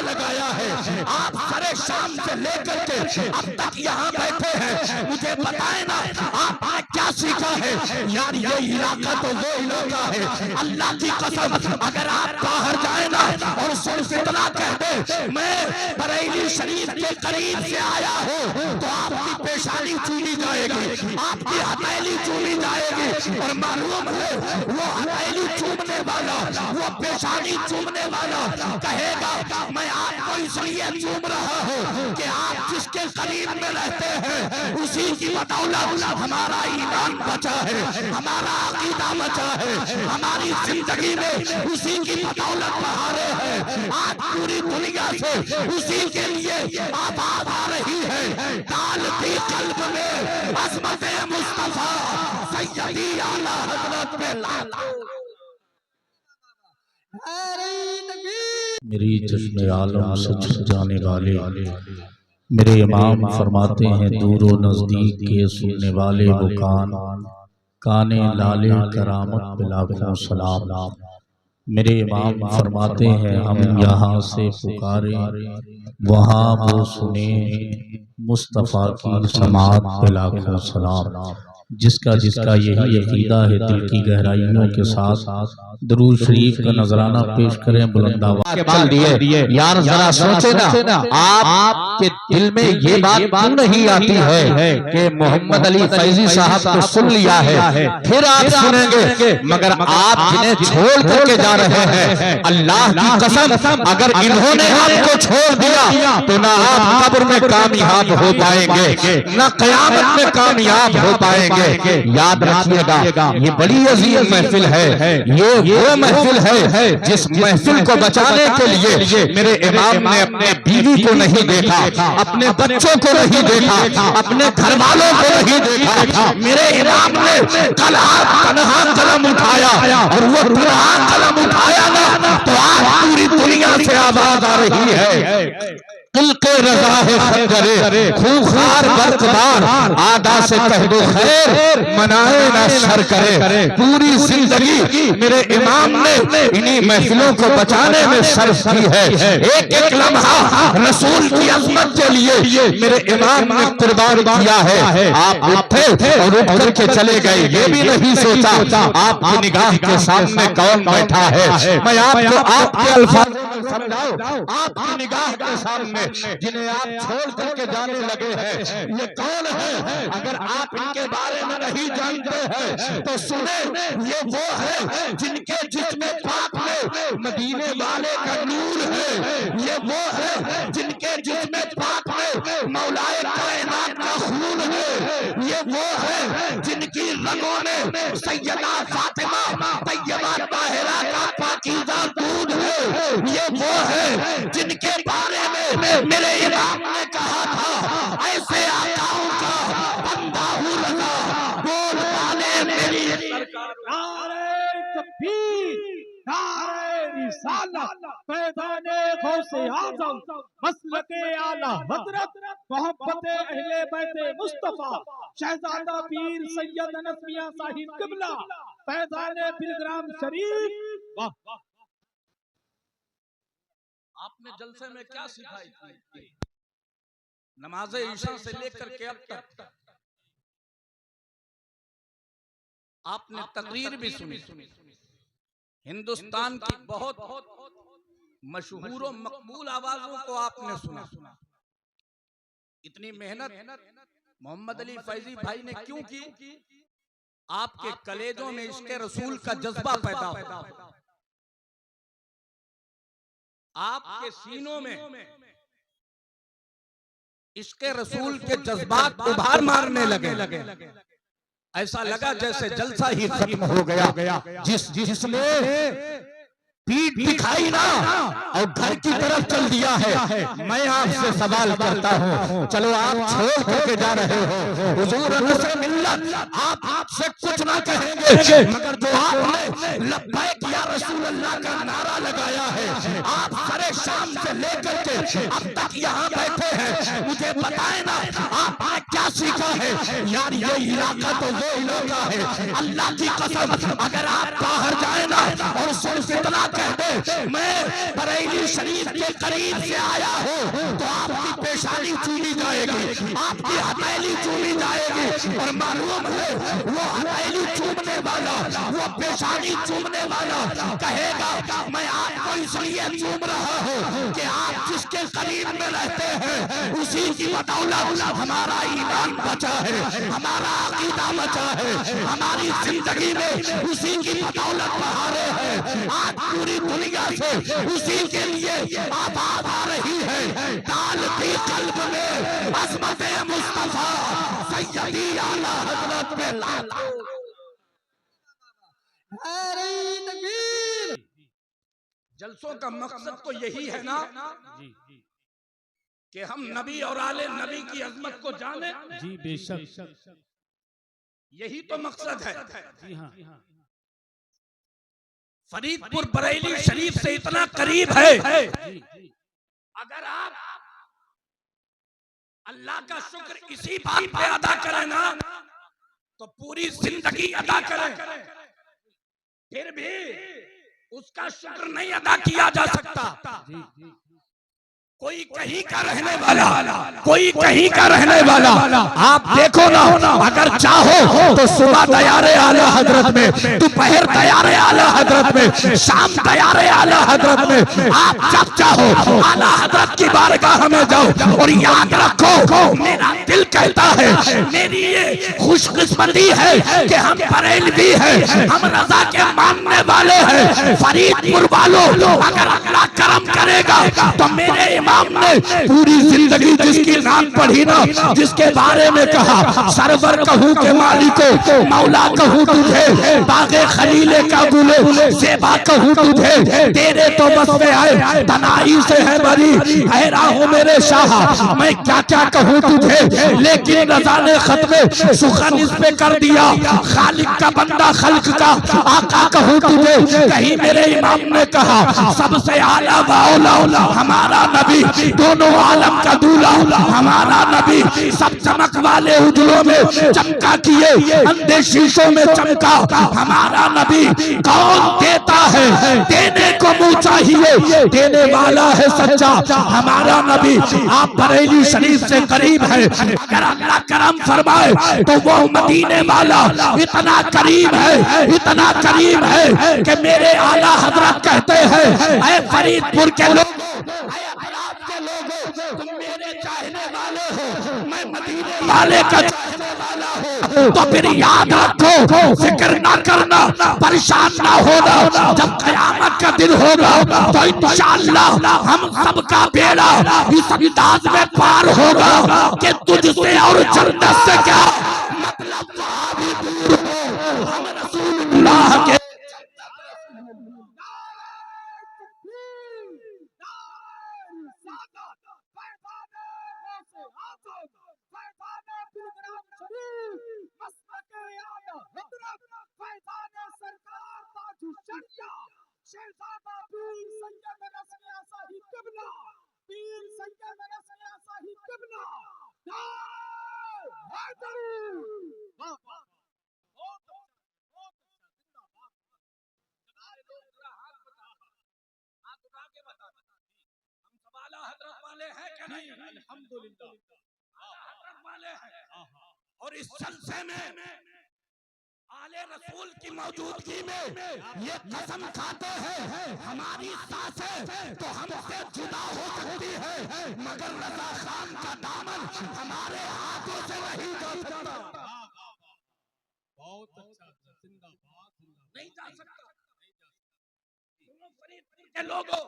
लगाया है। आप सरे शाम से लेकर के अब तक यहाँ बैठे हैं, मुझे बताए ना आपने क्या सीखा है? यार ये इलाका तो वो इलाका है, अल्लाह की कसम अगर आप बाहर जाए ना और सिर्फ इतना कह दे मैं बरेली शरीफ के करीब से आया हूँ तो आपकी पेशानी चूमी जाएगी, आपकी हथेली चूमी जाएगी। और मालूम है वो हथेली चूमने वाला, वो पेशानी चूमने वाला कहेगा मैं आपको इसलिए चूम रहा हूँ कि आप जिसके करीब में रहते हैं उसी की बदौलत हमारा ईमान बचा है, हमारा अकीदा बचा है, हमारी जिंदगी में उसी की बदौलत बहारे हैं। आज पूरी दुनिया से उसी के लिए आवाज आ रही है, डालती कल्ब में अज़मत मुस्तफा सैयदी आला हज़रत पे लाखों। मेरी चश्मे आलम सच जाने वाले मेरे इमाम फरमाते हैं, दूरो नजदीक के सुनने वाले वो काने लाले करामत पे लाखों सलाम। मेरे इमाम फरमाते हैं, हम यहाँ से पुकारे वहाँ वो सुने, मुस्तफ़ा की समात पे लाखों सलाम। जिसका जिसका यही अकीदा है दिल की गहराइयों के साथ दरूद शरीफ का नजराना पेश करें बुलंद आवाज़ के बल दिए। यार जरा सोचे ना आपके दिल में ये बात क्यों नहीं आती है कि मोहम्मद अली फैजी साहब को सुन लिया है, फिर आप सुनेंगे, मगर आप जिन्हें छोड़ करके जा रहे हैं अल्लाह की कसम अगर इन्होंने आपको छोड़ दिया तो ना आप कब्र में कामयाब हो पाएंगे ना क़यामत में कामयाब हो पाएंगे। याद रखिएगा ये बड़ी अजीम महफिल है, ये वो महफिल है जिस महफिल को बचाने के लिए मेरे इमाम ने अपने बीवी को नहीं देखा, अपने बच्चों को नहीं देखा, अपने घर वालों को नहीं देखा। मेरे इमाम ने तन्हा कलम उठाया और वो तन्हा कलम उठाया ना तो आज पूरी दुनिया से आवाज आ रही है, दिलके रजा है खंजरे खूंखार बरकबार आदा से कह दो खैर मनाए ना शर करे। पूरी जिंदगी मेरे इमाम ने इन्हीं महफिलों को बचाने में सर्फ की है, एक एक लम्हा रसूल की अज़मत के लिए मेरे इमाम ने कुर्बान किया है। आप उठे और उठ करके चले गए, ये भी नहीं सोचा आपकी निगाह के सामने कौन बैठा है। मैं आपको आपके अल्फाज समझाऊं, आपकी निगाह के सामने जिन्हें आप छोड़ करके जाने लगे हैं ये कौन है? अगर आप इनके बारे में नहीं जानते हैं तो सुने, ये वो है जिनके जिस्म पाक में मदीने वाले का नूर है, ये वो है जिनके जिस्म पाक में मौलाए कायनात का खून है, ये वो है जिनकी रगों में सैयदा फातिमा तैयबा ताहिरा का पाकीज़ा दूध है, ये वो है जिनके बारे में मेरे इमाम ने कहा था ऐसे आकाओं का बंदा हूँ लगा बोल पाले मेरी सरकार। नारे तकबीर, नारे रिसालत, पैदाने गौसे आज़म, मसलके आला हज़रत, मोहब्बते अहले बैते मुस्तफा, शहजादा पीर सैयद अनस मियां साहिब किबला, पैदाने पिलग्राम शरीफ। वाह, आपने जलसे में क्या सिखाई थी? नमाज़े ईशा से लेकर के अब तक आपने तकरीर भी सुनी, हिंदुस्तान की बहुत मशहूर और मकबूल आवाजों को आपने सुना। इतनी मेहनत मोहम्मद अली फैजी भाई ने क्यों की? आपके कलेजों में इश्क़ रसूल का जज्बा पैदा हो, आपके सीनों में इश्क़ रसूल के जज्बात उभार मारने लगे। ऐसा लगा जैसे जलसा ही खत्म हो गया। जिसने पीठ दिखाई ना और घर की तरफ चल दिया है, मैं आपसे सवाल करता हूँ, चलो आप छोड़ करके जा रहे हो, हुजूर से मिल्लत आप आपसे कुछ ना कहेंगे, मगर जो आपने लब्बैक या रसूल अल्लाह का नारा लगाया है, आप सरे शाम से लेकर के अब तक यहाँ बैठे हैं, मुझे बताए ना आपने क्या सीखा है यार, ये इलाका तो वो इलाका है अल्लाह की कसम, अगर आप बाहर जाए ना और सिर्फ इतना कह दे मैं बरेली शरीफ के करीब से आया हूँ, तो आपकी पेशानी चूमी जाएगी, आपकी हथेली चूमी जाएगी। और मालूम है वो हथेली चूमने वाला, वो पेशानी चूमने वाला कहेगा मैं आपको इसलिए चूम रहा हूँ कि आप जिसके करीब में रहते हैं उसी की बदौलत हमारा ईमान बचा है, हमारा अकीदा बचा है, हमारी जिंदगी में उसी की बदौलत बहारे हैं। आज पूरी दुनिया से उसी के लिए आवाज आ रही है, डालती कल्ब में अज़मत मुस्तफा सैयदी आला हज़रत पे लाला। जलसों का मकसद तो यही है ना कि हम नबी और आले नबी की अजमत को जाने। जी बेशक, यही तो मकसद है। जी हाँ, फरीदपुर बरेली शरीफ से इतना करीब है, अगर आप अल्लाह का शुक्र इसी बात पे अदा करें ना तो पूरी जिंदगी अदा करें, फिर भी उसका शुक्र नहीं अदा किया जा सकता। कोई कहीं का रहने वाला, कोई कहीं का रहने वाला, आप देखो ना, अगर चाहो तो सुबह तैयारे आला हजरत में, दोपहर तैयारे आला हजरत में, शाम तैयारे आला हजरत में, आप जब चाहो आला हजरत की बारगाह में जाओ। और याद रखो मेरा दिल कहता है, मेरी ये खुशकिस्मती है कि हम बरेलवी हैं, हम रजा के मानने वाले हैं। फरीदपुर वालों, अगर अल्लाह करम करेगा तो मेरे ने पूरी जिंदगी जिसकी नाम पढ़ी ना, जिसके बारे में कहा सरवर कहूँ के मालिको, मौला कहूँ तुझे, बागे खलीले का गुले सेबा कहूँ तुझे, तेरे तो बस में आए तनाई से है बरी, हैरा हूँ मेरे शाह मैं क्या क्या कहूँ तुझे। लेकिन रजा ने खत्मे सुखन इस पे कर दिया, खालिक का बंदा खल्क का आका कहूँ तुझे। कहीं मेरे इमाम ने कहा सबसे आला वाला हमारा नबी, दोनों आलम का दूल्हा हमारा नबी, सब चमक वाले उजलों में चमका किए, अंधे शीशों में चमका हमारा नबी। कौन देता है, देने को मुंह चाहिए, देने वाला है सच्चा हमारा नबी। आप बरेली शरीफ से करीब है, अगर अल्लाह करम फरमाए तो वो मदीने वाला इतना करीब है, इतना करीब है कि मेरे आला हजरत कहते हैं ऐ फरीदपुर के लोग, तुम मेरे चाहने वाले हो, मैं मदीने वाले का चाहने वाला हूँ। तो फिर याद रखो, फिक्र ना करना, परेशान ना होना, जब क़यामत का दिन होगा तो इंशाअल्लाह हम सबका बेड़ा इस अंदाज में पार होगा कि तुझसे और जन्नत से क्या मतलब, वहाँ भी दूर हो हम रसूलुल्लाह के। शहजादा पीर सैयद रस्मिया साहिब क़िबला, पीर सैयद रस्मिया साहिब क़िबला, हैदरी। वाह वाह, बहुत जिंदाबाद। हमारे लोग जरा हाथ उठा के बता, हम सब आला हजरत वाले हैं कि नहीं? अल्हम्दुलिल्लाह आला हजरत वाले हैं। और इस जलसे में आले रसूल की मौजूदगी में ये कसम खाते हैं हमारी सांसें तो हमसे जुदा हो सकती है, मगर रजा खान का दामन हमारे हाथों से नहीं जा सकता। बहुत अच्छा, जिंदाबाद, नहीं जा सकता। सुनो फरीदपुर के लोगों,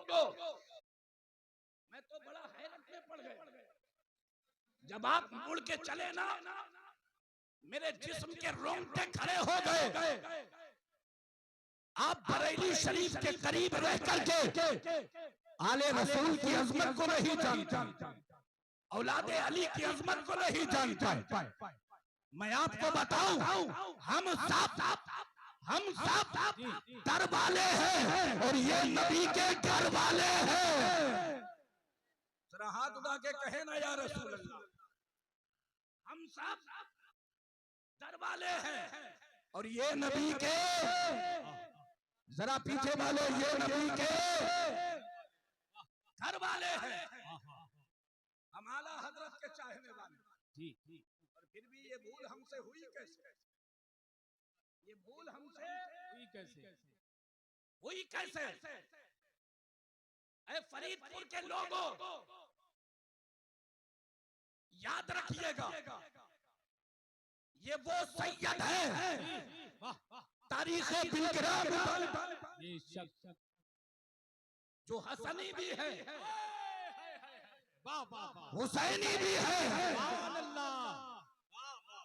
मैं तो बड़ा हैरत में पड़ गया जब आप मुड़ के चले ना, मेरे जिस्म के रोंगटे खड़े हो गए। आप बरेली शरीफ के करीब रह करके आले रसूल की अजमत को नहीं जानते, औलादे अली की अजमत को नहीं जानते। मैं आपको बताऊं, हम सब दर वाले हैं और ये नबी के घर वाले हैं। जरा हाथ उठा के कहे ना या रसूल अल्लाह, हम सब दर वाले हैं और ये नबी के, जरा पीछे वाले, ये नबी के घर वाले हैं। हम आला हजरत के चाहने वाले जी। और फिर भी ये भूल हमसे हुई कैसे? ये भूल हमसे हुई कैसे? हुई कैसे? ऐ फरीदपुर के लोगों, याद रखिएगा, ये वो सैयद है तारीख़ बिलग्राम जो हसनी भी है, हुसैनी भी है,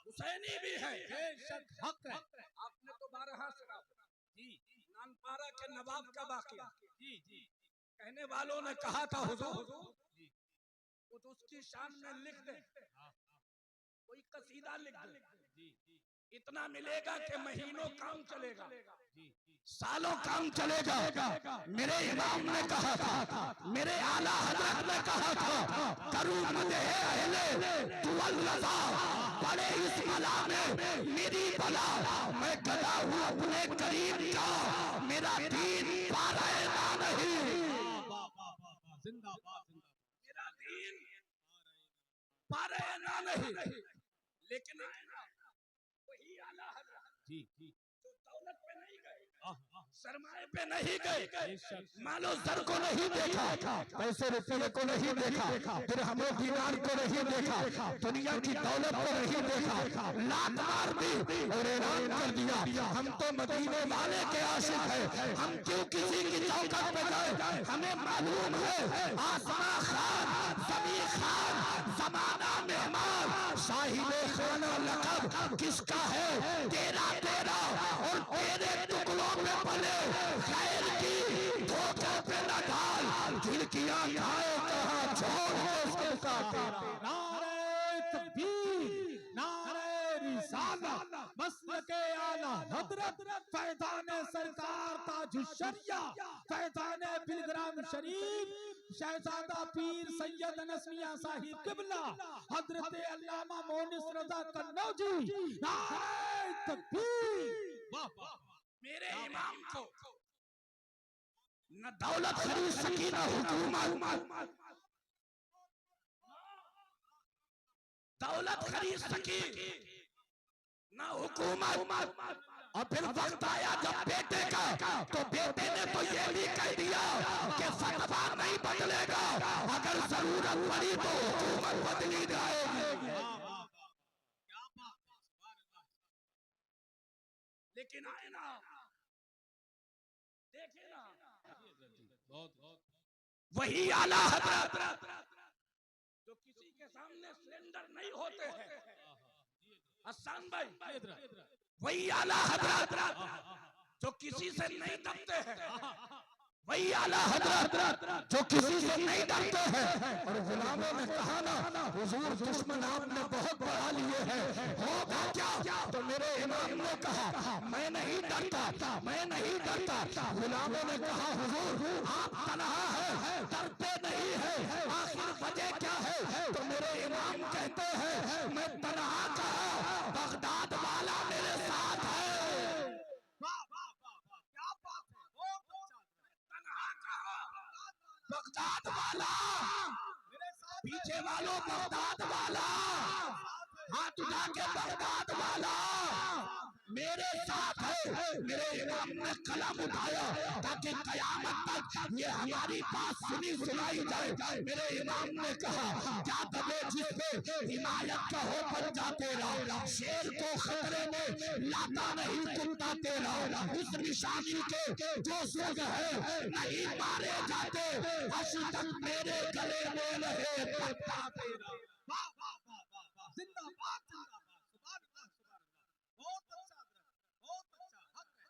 हुसैनी भी है। आपने तो 12 सुना जी, नानपारा के नवाब का वाक़या जी। कहने वालों ने कहा था हुजूर वो तो उसकी शान में लिख दे, कोई कसीदा लिख दे, इतना मिलेगा कि महीनों काम चलेगा, सालों काम चलेगा। मेरे इमाम ने कहा था, मेरे आला हज़रत ने कहा था, करूँ मदे अहले तुअल रज़ा, बड़े इस मला में मेरी बला, मैं गदा हूँ अपने करीब का, मेरा दीन पारायना नहीं। जिंदाबाद, मेरा दीन पारायना नहीं। लेकिन वही आला हज़रत जी जो दौलत पे नहीं गए, सरमाए पे नहीं गए, मालो ज़र को नहीं देखा, पैसे रुपये को नहीं देखा, फिर हमें दीनार को नहीं देखा, दुनिया की दौलत को नहीं देखा, लात मार दी और ऐलान कर दिया हम तो मदीने वाले के आशिक हैं, हम क्यों किसी की चौखट पे जाए? हमें मालूम है आसमां खान, ज़मीं खान, ज़माना मेहमान, साहिबे खाना लक़ब किसका है? तेरा तेरा और तेरे टुकड़ों पे पले, खैर की धोखे पे न डाल, खिड़कियां खाए कहाँ छोड़ दे सबका तेरा। नारे तकबीर, नारे रिसालत, मसलके आला हज़रत, फैज़ाने सरकार ताजुश्शरिया, फैज़ाने बिलग्राम शरीफ, शहजादा पीर सैयद अनस मियां साहिब किबला, हज़रत अल्लामा मोनिस रज़ा कन्नौजी। नारे तकबीर। मेरे इमाम को न दौलत खरीद सकी, न हुकूमत, दौलत खरीद सकी न हुकूमत। और फिर वक्त आया जब बेटे का, तो बेटे ने तो ये भी कह दिया कि फतवा नहीं बदलेगा, अगर जरूरत पड़ी तो हुकूमत बदली जाएगी। लेकिन आए ना, देखे ना, वही आला हज़रत जो किसी के सामने सिलेंडर नहीं होते हैं, हसन भाई, वही आला हज़रत जो किसी से नहीं डरते हैं, वही आला हज़रत जो किसी से नहीं डरते हैं। और गुलामों ने कहा ना, हुजूर दुश्मन आपने बहुत बढ़ा लिए हैं, होगा क्या? तो मेरे इमाम ने कहा मैं नहीं डरता, मैं नहीं डरता। गुलामों ने कहा हुजूर आप तन्हा हैं, डरते नहीं हैं, आखिर वजह क्या है? तो मेरे इमाम कहते हैं मैं तन्हा कहा, बगदाद वाला मेरे साथ है। बगदाद वाला, पीछे वालों बगदाद वाला, हाथ उठा के बगदाद वाला मेरे साथ है। मेरे इमाम ने कलम उठाया ताकि कयामत तक ये हमारी बात सुनी सुनाई जाए। मेरे इमाम ने कहा क्या दबे जिस पे हिमायत का हो बन जाते रहा, शेर को खतरे में लाता नहीं कुत्ता तेरा, उस निशानी के जो सुग है नहीं मारे जाते, आज तक मेरे गले में रहे पत्ता तेरा। जिंदाबाद, जिंदाबाद, सुभान अल्लाह, सुभान अल्लाह। बहुत अच्छा, बहुत अच्छा, हक है।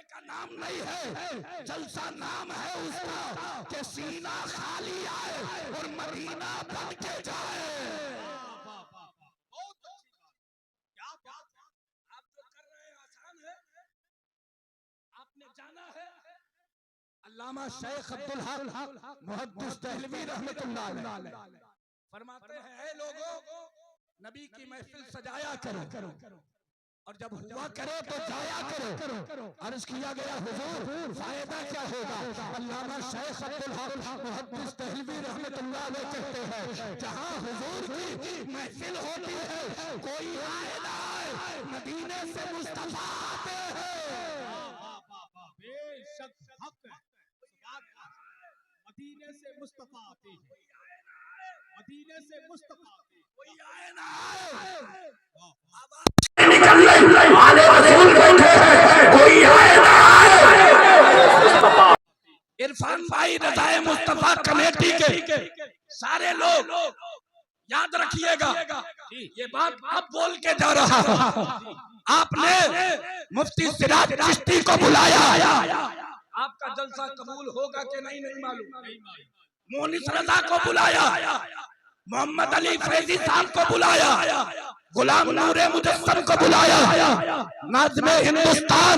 का नाम नहीं है, जलसा नाम है उसका कि सीना खाली आए और मदीना बन के जाए। अल्लामा शेख अब्दुल हक मुहद्दिस देहलवी रहमतुल्लाह अलैह फरमाते हैं, ऐ लोगों, नबी की महफिल सजाया करो और जब हुआ करे तो जाया करो। अर्ज किया गया, हुजूर फायदा क्या होगा? अल्लामा शेख अब्दुल हक मुहद्दिस देहलवी रहमतुल्लाह अलैह कहते हैं, जहां हुजूर की महफिल होती है कोई आए ना आए, मदीने से मुस्तफा आते हैं। बेशक हक है, मदीने से मुस्तफा आते हैं, मदीने से मुस्तफा आते हैं। कोई आए ना आए, आले रसूल बैठे हैं, कोई आए ना आए। इरफान भाई रज़ाए मुस्तफा कमेटी के सारे लोग याद रखिएगा, ये बात अब बोल के जा रहा हूं। आपने मुफ्ती सिराज चिश्ती को बुलाया, आपका जलसा कबूल होगा कि नहीं मालूम। मोनिस रजा को बुलाया, मोहम्मद अली फैजी साहब को बुलाया, गुलाम नूरे मुजस्सम को बुलाया, नाज़िम हिंदुस्तान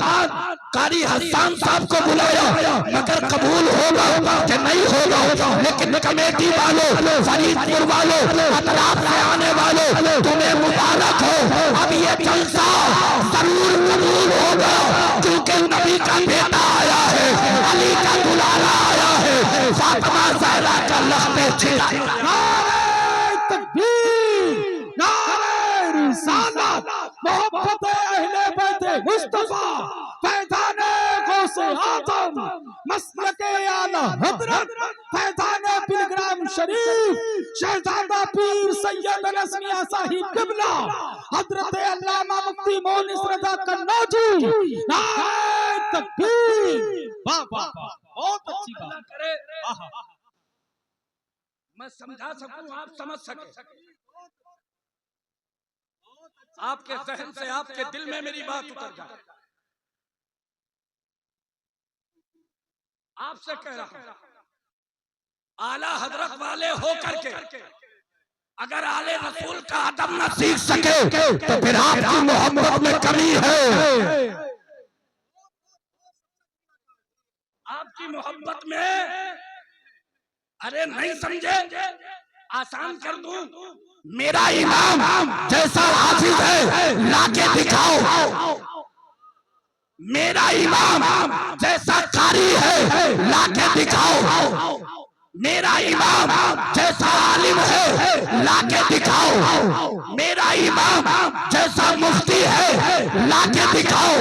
कारी हसन साहब को बुलाया, मगर कबूल होगा कि नहीं होगा। लेकिन कमेटी वालों, फरीदपुर वालों, अतराफ से आने वालों, तुम्हें मुबारक हो, अब ये जलसा जरूर कबूल होगा, क्योंकि नबी का बेटा आया है, अली का दुलारा आया है, फातिमा ज़हरा का लख्त छिड़ा। मोहब्बत अहले बैते मुस्तफा, फैज़ाने गौसे आज़म, मसलके आला हज़रत, फैज़ाने पिलग्राम शरीफ, शहजादा पीर सैयद नस्मिया साहिब क़िबला, हज़रत अल्लामा मुफ्ती मोनिस रज़ा कन्नौजी, नारे तकबीर। वाह वाह वाह, बहुत अच्छी बात करे। मैं समझा सकूं, आप समझ सके, आपके जहन से, आपके दिल में मेरी बात उतर जाए। आपसे कह रहा हूं, आला हजरत वाले हो करके अगर आले रसूल का अदब न सीख सके तो फिर आपकी मोहब्बत में कमी है। आपकी मोहब्बत में, अरे नहीं समझे, आसान कर दूं, मेरा इमाम जैसा हाफिज है लाके दिखाओ, मेरा इमाम जैसा कारी है लाके दिखाओ, मेरा इमाम जैसा आलिम है लाके दिखाओ, मेरा इमाम जैसा मुफ्ती है लाके दिखाओ,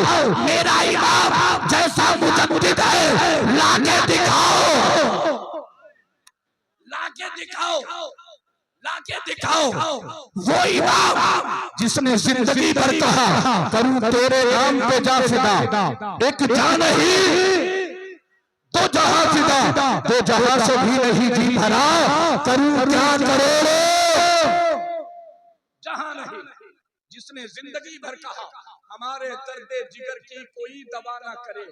मेरा इमाम जैसा मुजद्दिद है लाके दिखाओ, लाके दिखाओ, लाके दिखाओ। वो इमाम जिसने जिंदगी भर कहा करूं तेरे नाम पे जा फिदा, एक जान ही तो जहां फिदा, तो जहां से भी नहीं जी भरा, करूं क्या करोड़ों जहां नहीं। जिसने जिंदगी भर कहा हमारे दर्दे जिगर की कोई दवा ना करे,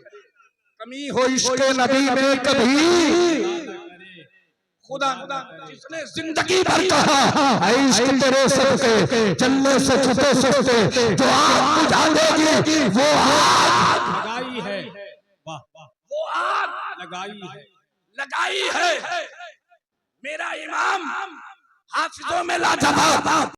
कमी हो इश्क नबी में कभी खुदा, जिसने जिंदगी भर कहा इश्क तेरे सदके चलने से छुपे सस्ते, जो आग बुझा देगी वो आग लगाई है। वाह वाह, वो आग लगाई है। मेरा इमाम हाफिजों में लाजवाब,